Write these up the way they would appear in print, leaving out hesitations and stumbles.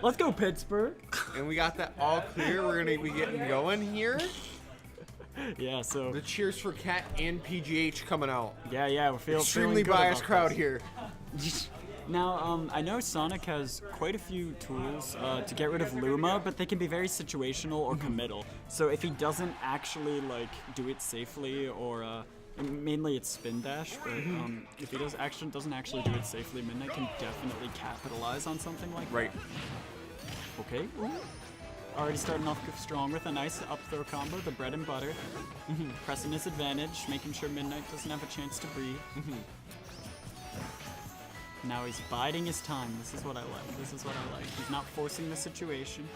Let's go, Pittsburgh. And we got that all clear. We're gonna be getting going here. Yeah, so The cheers for Cat and PGH coming out. yeah, we're feeling Extremely good biased about crowd this. here. Now, I know Sonic has quite a few tools to get rid of Luma, but they can be very situational or committal. So if he doesn't actually like do it safely, or mainly it's spin dash, but if he doesn't actually do it safely, Midnight can definitely capitalize on something like Right. that. Okay. Already starting off strong with a nice up throw combo, the bread and butter. Pressing his advantage, making sure Midnight doesn't have a chance to breathe. Now he's biding his time. This is what I like. He's not forcing the situation.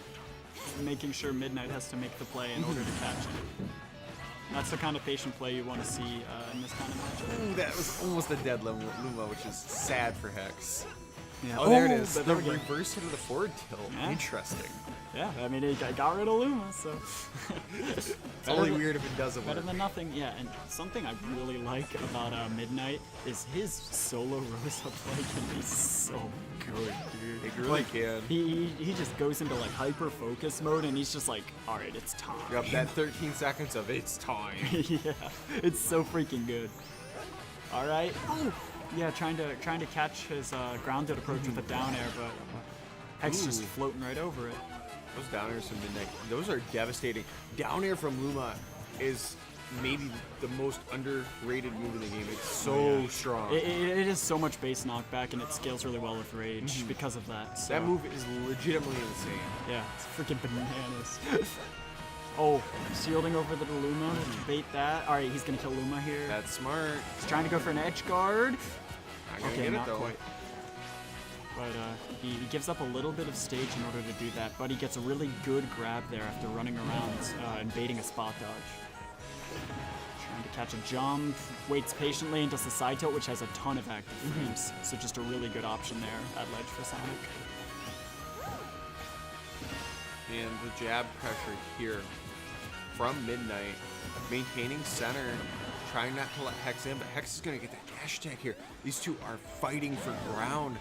He's making sure Midnight has to make the play in order to catch him. That's the kind of patient play you want to see in this kind of matchup. Ooh, that was almost a dead Luma, which is sad for Hex. Yeah. Oh, there it is. but The there we go. reverse hit of the forward tilt. Yeah. Interesting. Yeah, I mean, he got rid of Luma, so. It's only weird if it doesn't Better work. than nothing, yeah. And something I really like about Midnight is his solo Rosa play can be so good, dude. It really can. He just goes into like hyper focus mode, and he's just like, all right, it's time. Yep, that 13 seconds of it's time. Yeah, it's so freaking good. All right. Oh, yeah, trying to catch his grounded approach with a down air, but Hex just floating right over it. Those down airs from Midnight, those are devastating. Down air from Luma is maybe the most underrated move in the game. It's so strong. It is so much base knockback, and it scales really well with rage because of that. So. That move is legitimately insane. Yeah, it's freaking bananas. Oh, shielding over the Luma to bait that. All right, he's gonna kill Luma here. That's smart. He's trying to go for an edge guard. Not gonna Okay, get not it though. quite. But he gives up a little bit of stage in order to do that, but he gets a really good grab there after running around and baiting a spot dodge. Trying to catch a jump, waits patiently and does the side tilt, which has a ton of active frames. So just a really good option there at ledge for Sonic. And the jab pressure here from Midnight, maintaining center, trying not to let Hex in, but Hex is gonna get that dash attack here. These two are fighting for ground.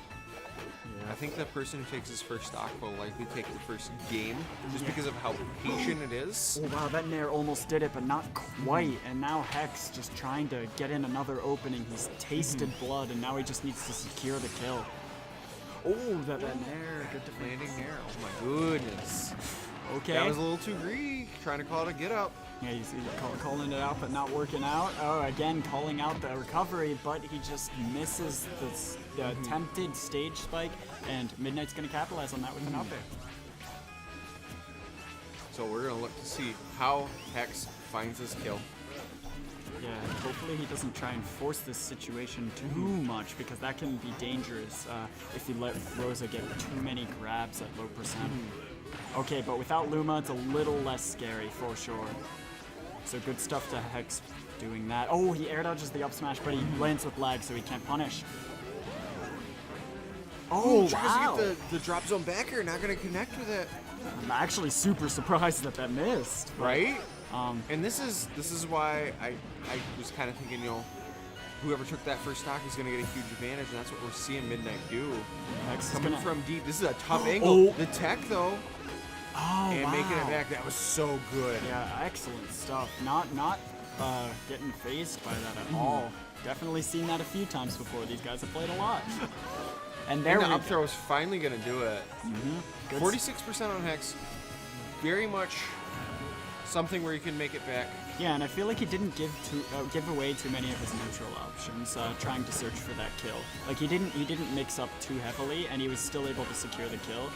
I think the person who takes his first stock will likely take the first game, just because of how patient it is. Oh wow, that Nair almost did it, but not quite. And now Hex just trying to get in another opening. He's tasted blood, and now he just needs to secure the kill. Oh, that Nair, good defense. Landing Nair, oh my goodness. Okay. That was a little too greedy, trying to call it a get up. Yeah, he's calling it out, but not working out. Oh, again, calling out the recovery, but he just misses the attempted stage spike, and Midnight's going to capitalize on that with an up air. So we're going to look to see how Hex finds this kill. Yeah, hopefully he doesn't try and force this situation too much, because that can be dangerous if you let Rosa get too many grabs at low percent. Okay, but without Luma, it's a little less scary for sure. So good stuff to Hex doing that. Oh, he air dodges the up smash, but he lands with lag, so he can't punish. Oh, tries wow. to get the drop zone backer, not going to connect with it. I'm actually super surprised that missed. But, Right? And this is why I was kind of thinking, you know, whoever took that first stock is going to get a huge advantage, and that's what we're seeing Midnight do. Hex is Coming gonna... from deep. This is a tough angle. Oh. The tech, though, Oh, and wow. making it back, that was so good. Yeah, excellent stuff. Not getting phased by that at all. Definitely seen that a few times before. These guys have played a lot. And there And the we up go. throw is finally going to do it. Good 46% on Hex. Very much something where you can make it back. Yeah, and I feel like he didn't give away too many of his neutral options, trying to search for that kill. Like he didn't mix up too heavily, and he was still able to secure the kill.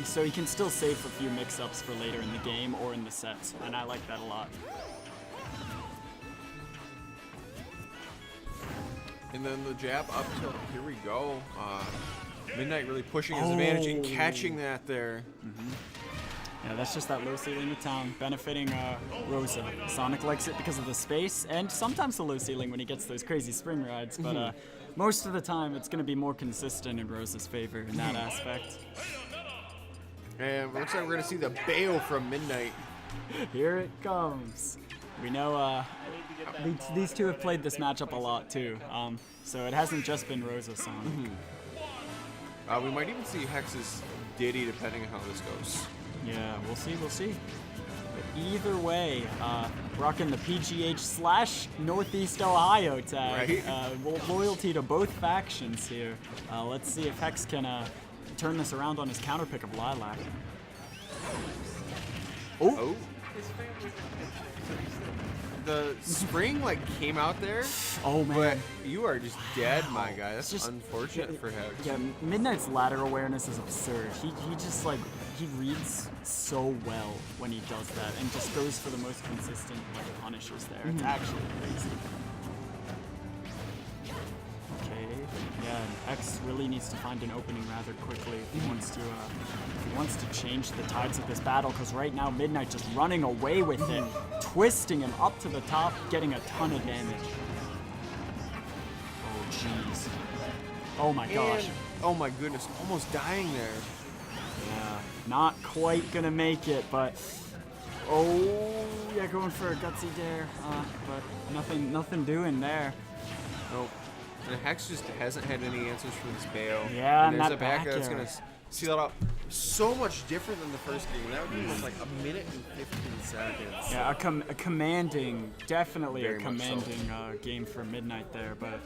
So he can still save a few mix-ups for later in the game or in the sets, and I like that a lot. And then the jab up tilt. Here we go. Midnight really pushing his advantage and catching that there. Yeah, that's just that low ceiling of town, benefiting Rosa. Sonic likes it because of the space, and sometimes the low ceiling when he gets those crazy spring rides, but most of the time it's going to be more consistent in Rosa's favor in that aspect. And it looks like we're going to see the bail from Midnight. Here it comes. We know these two have played this matchup a lot too, so it hasn't just been Rosa Sonic. We might even see Hex's Diddy, depending on how this goes. Yeah, we'll see, we'll see. But either way, rocking the PGH/Northeast Ohio tag. Right. Loyalty to both factions here. Let's see if Hex can turn this around on his counter pick of Lilac. Oh. The spring like came out there. Oh man. But you are just dead, my guy. That's just unfortunate for Hex. Yeah, Midnight's ladder awareness is absurd. He just like he reads so well when he does that and just goes for the most consistent like punishes there. It's actually crazy. Okay. Yeah, Hex really needs to find an opening rather quickly if he wants to change the tides of this battle, because right now Midnight just running away with it, twisting him up to the top, getting a ton of damage. Oh jeez. Oh my gosh. And, oh my goodness, almost dying there. Yeah, not quite gonna make it, but oh yeah, going for a gutsy dare, but nothing doing there. Nope. And Hex just hasn't had any answers for this Bayo. Yeah, and there's that a back air that's gonna seal it up. So much different than the first game. That game was like a minute and 15 seconds. Yeah, a commanding, definitely Very a much so. commanding game for Midnight there, but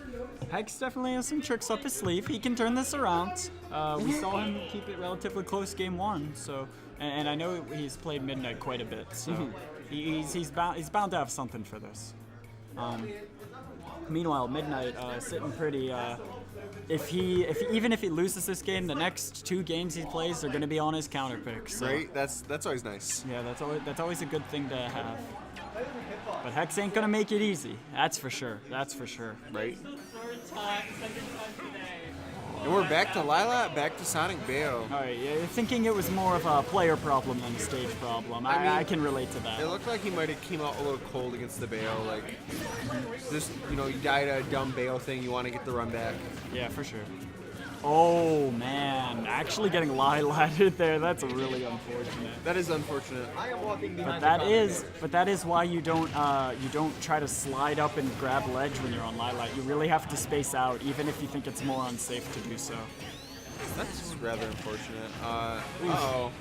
Hex definitely has some tricks up his sleeve. He can turn this around. We saw him keep it relatively close game one, so, and I know he's played Midnight quite a bit, so he's bound to have something for this. Meanwhile, Midnight sitting pretty. Even if he loses this game, the next 2 games he plays are going to be on his counter pick. So. Right? That's always nice. Yeah, that's always a good thing to have. But Hex ain't gonna make it easy. That's for sure. That's for sure. Right? Second time today. And we're back to Lilac, back to Sonic Bayo. All right, yeah, thinking it was more of a player problem than a stage problem. I can relate to that. It looked like he might have came out a little cold against the Bayo. Like, just, you died a dumb Bayo thing. You want to get the run back. Yeah, for sure. Oh man, actually getting lilatted there. That's really unfortunate. That is unfortunate. I am walking But behind that is why you don't try to slide up and grab ledge when you're on Lilac. You really have to space out, even if you think it's more unsafe to do so. That's rather unfortunate. Uh-oh.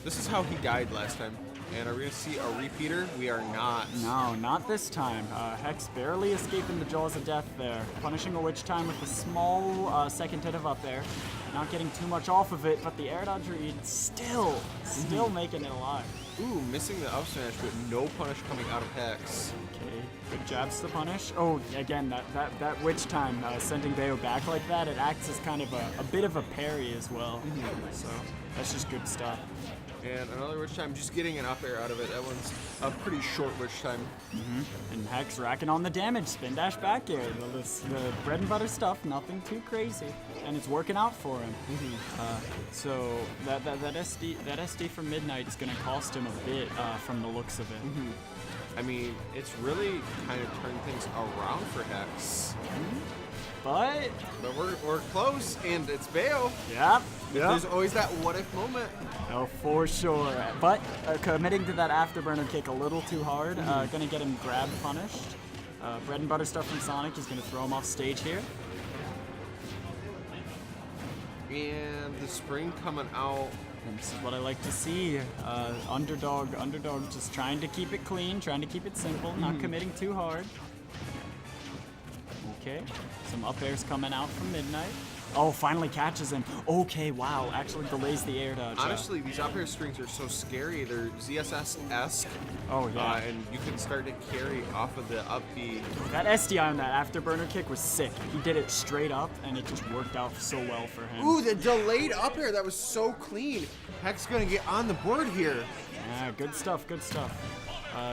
This is how he died last time. And are we going to see a repeater? We are not. No, not this time. Hex barely escaping the jaws of death there. Punishing a witch time with a small second hit of up air. Not getting too much off of it, but the air dodge read still making it alive. Ooh, missing the up smash, but no punish coming out of Hex. Okay, good jabs to punish. Oh, again, that witch time, sending Bayo back like that, it acts as kind of a bit of a parry as well. So that's just good stuff. And another witch time, just getting an up air out of it. That one's a pretty short witch time. And Hex racking on the damage, spin dash back air. The bread and butter stuff, nothing too crazy, and it's working out for him. So that SD from Midnight is going to cost him a bit from the looks of it. I mean, it's really kind of turned things around for Hex. But we're close, and it's Bayo. yeah. There's always that what-if moment. Oh, for sure. But committing to that afterburner kick a little too hard, gonna get him grab punished. Bread and butter stuff from Sonic is gonna throw him off stage here. And the spring coming out. And this is what I like to see. Underdog just trying to keep it clean, trying to keep it simple, not committing too hard. Okay, some up airs coming out from Midnight. Oh, finally catches him. Okay, wow, actually delays the air dodge. Honestly, these up air strings are so scary. They're ZSS-esque. Oh, yeah. And you can start to carry off of the up B. That SDI on that afterburner kick was sick. He did it straight up, and it just worked out so well for him. Ooh, the delayed up air. That was so clean. Heck's going to get on the board here. Yeah, good stuff, good stuff.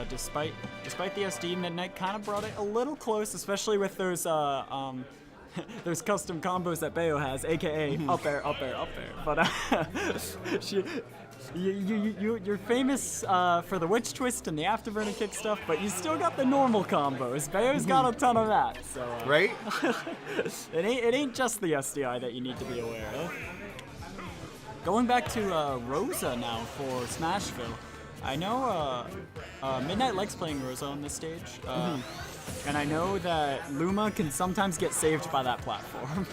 Despite the SD, Midnight kind of brought it a little close, especially with those those custom combos that Bayo has, aka up air, up air, up air. But you're famous for the witch twist and the afterburner kick stuff, but you still got the normal combos. Bayo's got a ton of that, so Right? it ain't just the SDI that you need to be aware of. Going back to Rosa now for Smashville. I know Midnight likes playing Rosa on this stage. And I know that Luma can sometimes get saved by that platform.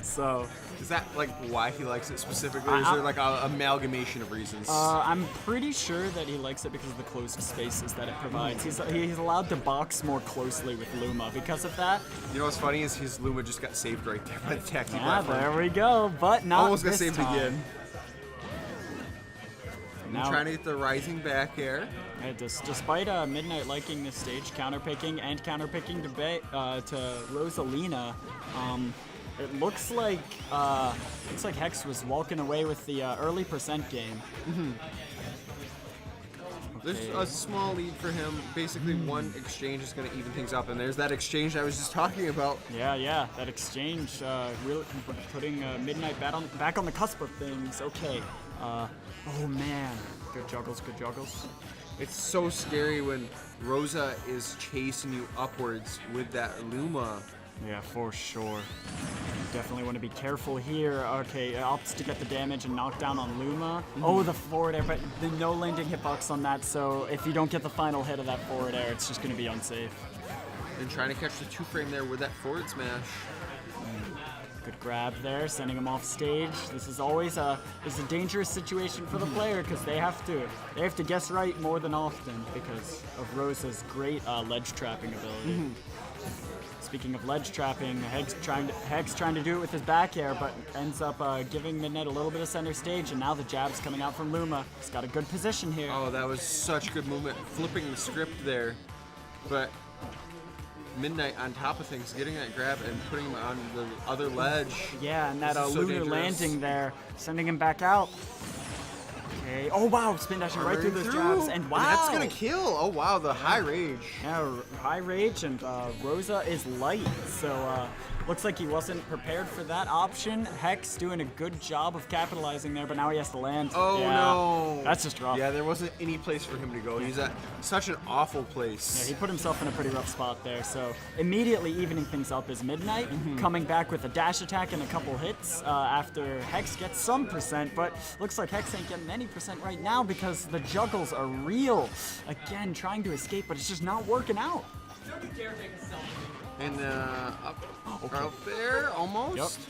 So Is that like why he likes it specifically? Or is there like a amalgamation of reasons? I'm pretty sure that he likes it because of the closed spaces that it provides. He's allowed to box more closely with Luma because of that. You know what's funny is his Luma just got saved right there by the taxi Yeah, platform. there we go. But not Almost got this saved time. again. Now, Trying to get the rising back air. despite Midnight liking this stage, counterpicking to Rosalina, it looks like Hex was walking away with the early percent game. There's a small lead for him. Basically, one exchange is going to even things up, and there's that exchange I was just talking about. Yeah, that exchange really putting Midnight back on the cusp of things. Okay. Oh man, good juggles. It's so scary when Rosa is chasing you upwards with that Luma. Yeah, for sure. Definitely want to be careful here. Okay, opts to get the damage and knock down on Luma. Oh, the forward air, but the no landing hitbox on that, so if you don't get the final hit of that forward air, it's just going to be unsafe. And trying to catch the 2-frame there with that forward smash. Good grab there, sending him off stage. This is always a dangerous situation for the player because they have to guess right more than often because of Rosa's great ledge trapping ability. Speaking of ledge trapping, Hex trying to do it with his back air, but ends up giving Midnight a little bit of center stage, and now the jab's coming out from Luma. He's got a good position here. Oh, that was such good movement, flipping the script there. But Midnight on top of things, getting that grab and putting him on the other ledge. Yeah, and that This is so lunar dangerous. landing there, sending him back out. Okay. Oh wow, spin dashing right through those jabs, and wow, that's gonna kill. Oh wow, the high rage. Yeah, high rage, and Rosa is light, so looks like he wasn't prepared for that option. Hex doing a good job of capitalizing there, but now he has to land. Oh Yeah, no, that's just rough. Yeah, there wasn't any place for him to go. He's at such an awful place. Yeah, he put himself in a pretty rough spot there, so immediately evening things up is Midnight, coming back with a dash attack and a couple hits after Hex gets some percent, but looks like Hex ain't getting any percent right now because the juggles are real. Again, trying to escape, but it's just not working out. Don't dare take a selfie. And up there, almost.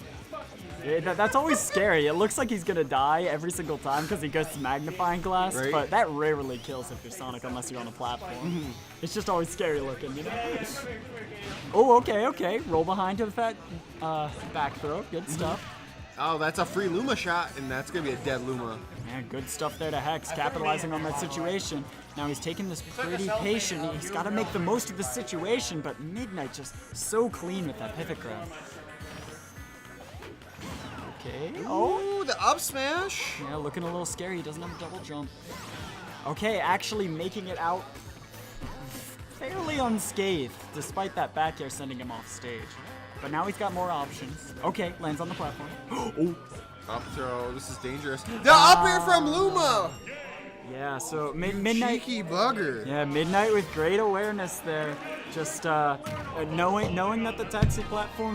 Yep. Yeah, that's always scary. It looks like he's gonna die every single time because he goes to magnifying glass, Right. but that rarely kills if you're Sonic unless you're on a platform. It's just always scary looking, you know? Oh, okay. Roll behind to that back throw. Good stuff. Oh, that's a free Luma shot, and that's gonna be a dead Luma. Yeah, good stuff there to Hex, capitalizing on that situation. Now he's taking this pretty patient. He's got to make the most of the situation, but Midnight just so clean with that pivot grab. Okay. Oh, Ooh, the up smash. yeah, looking a little scary. He doesn't have a double jump. Okay, actually making it out fairly unscathed, despite that back air sending him off stage. But now he's got more options. Okay, lands on the platform. Oh. Up throw. This is dangerous. The up air from Luma. Yeah, so Midnight. Cheeky bugger. Yeah, Midnight with great awareness there. Just knowing that the taxi platform's